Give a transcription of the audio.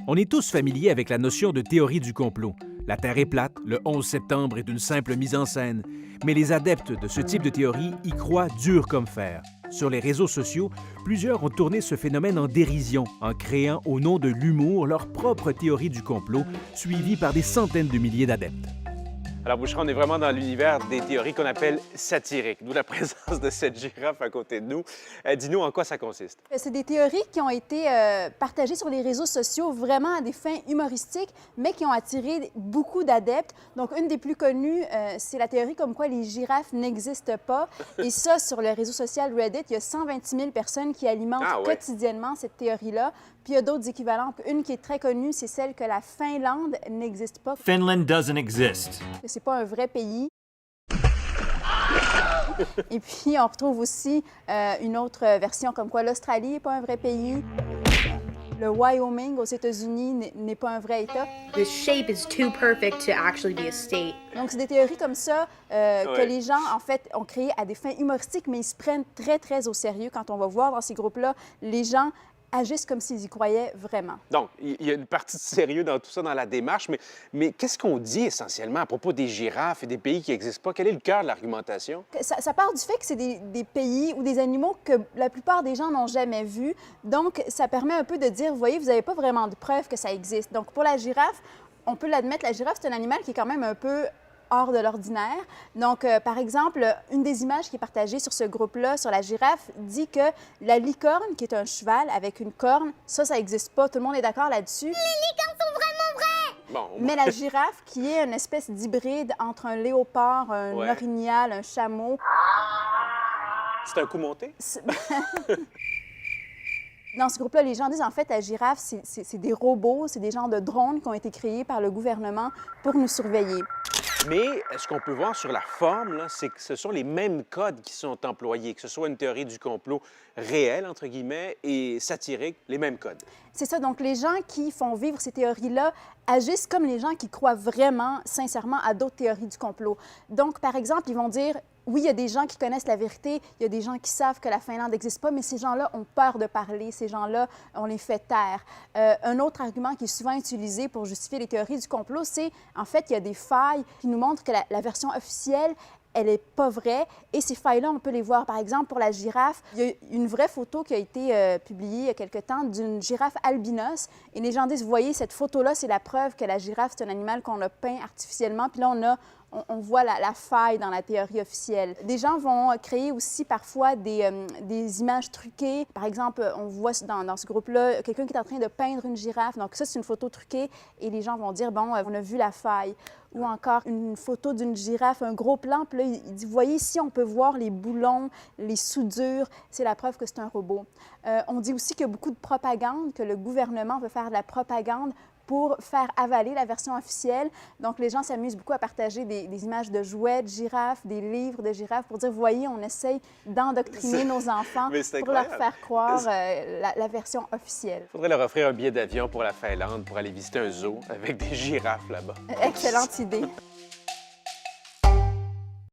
On est tous familiers avec la notion de théorie du complot. La Terre est plate, le 11 septembre est une simple mise en scène. Mais les adeptes de ce type de théorie y croient dur comme fer. Sur les réseaux sociaux, plusieurs ont tourné ce phénomène en dérision, en créant au nom de l'humour leur propre théorie du complot, suivie par des centaines de milliers d'adeptes. Alors, Bouchera, on est vraiment dans l'univers des théories qu'on appelle satiriques, d'où la présence de cette girafe à côté de nous. Dis-nous en quoi ça consiste. C'est des théories qui ont été partagées sur les réseaux sociaux vraiment à des fins humoristiques, mais qui ont attiré beaucoup d'adeptes. Donc, une des plus connues, c'est la théorie comme quoi les girafes n'existent pas. Et ça, sur le réseau social Reddit, il y a 126 000 personnes qui alimentent quotidiennement cette théorie-là. Puis il y a d'autres équivalents. Une qui est très connue, c'est celle que la Finlande n'existe pas. Finland doesn't exist. C'est pas un vrai pays. Et puis, on retrouve aussi une autre version comme quoi l'Australie n'est pas un vrai pays. Le Wyoming aux États-Unis n'est pas un vrai État. The shape is too perfect to actually be a state. Donc, c'est des théories comme ça que les gens, en fait, ont créées à des fins humoristiques, mais ils se prennent très, très au sérieux. Quand on va voir dans ces groupes-là, les gens agissent comme s'ils y croyaient vraiment. Donc, il y a une partie de sérieux dans tout ça, dans la démarche, mais qu'est-ce qu'on dit essentiellement à propos des girafes et des pays qui n'existent pas? Quel est le cœur de l'argumentation? Ça part du fait que c'est des pays ou des animaux que la plupart des gens n'ont jamais vus. Donc, ça permet un peu de dire, vous voyez, vous n'avez pas vraiment de preuves que ça existe. Donc, pour la girafe, on peut l'admettre, la girafe, c'est un animal qui est quand même un peu hors de l'ordinaire. Donc, par exemple, une des images qui est partagée sur ce groupe-là, sur la girafe, dit que la licorne, qui est un cheval avec une corne, ça n'existe pas. Tout le monde est d'accord là-dessus. Les licornes sont vraiment vraies! Bon, Mais la girafe, qui est une espèce d'hybride entre un léopard, un orignal, un chameau... C'est un coup monté? Dans ce groupe-là, les gens disent, en fait, la girafe, c'est des robots, c'est des genres de drones qui ont été créés par le gouvernement pour nous surveiller. Mais ce qu'on peut voir sur la forme, c'est que ce sont les mêmes codes qui sont employés, que ce soit une théorie du complot réelle, entre guillemets, et satirique, les mêmes codes. C'est ça. Donc, les gens qui font vivre ces théories-là agissent comme les gens qui croient vraiment, sincèrement, à d'autres théories du complot. Donc, par exemple, ils vont dire, oui, il y a des gens qui connaissent la vérité, il y a des gens qui savent que la Finlande n'existe pas, mais ces gens-là ont peur de parler, ces gens-là, on les fait taire. Un autre argument qui est souvent utilisé pour justifier les théories du complot, c'est, en fait, il y a des failles qui nous montrent que la version officielle, elle n'est pas vraie. Et ces failles-là, on peut les voir. Par exemple, pour la girafe, il y a une vraie photo qui a été publiée il y a quelque temps d'une girafe albinos. Et les gens disent, vous voyez, cette photo-là, c'est la preuve que la girafe, c'est un animal qu'on a peint artificiellement. Puis là, on voit la faille dans la théorie officielle. Des gens vont créer aussi parfois des images truquées. Par exemple, on voit dans ce groupe-là quelqu'un qui est en train de peindre une girafe. Donc ça, c'est une photo truquée et les gens vont dire, bon, on a vu la faille. Ou encore une photo d'une girafe, un gros plan. Puis là, il dit, vous voyez ici, on peut voir les boulons, les soudures. C'est la preuve que c'est un robot. On dit aussi qu'il y a beaucoup de propagande, que le gouvernement veut faire de la propagande pour faire avaler la version officielle. Donc, les gens s'amusent beaucoup à partager des images de jouets, de girafes, des livres de girafes pour dire, vous voyez, on essaye d'endoctriner nos enfants pour leur faire croire la version officielle. Il faudrait leur offrir un billet d'avion pour la Finlande pour aller visiter un zoo avec des girafes là-bas. Excellente idée.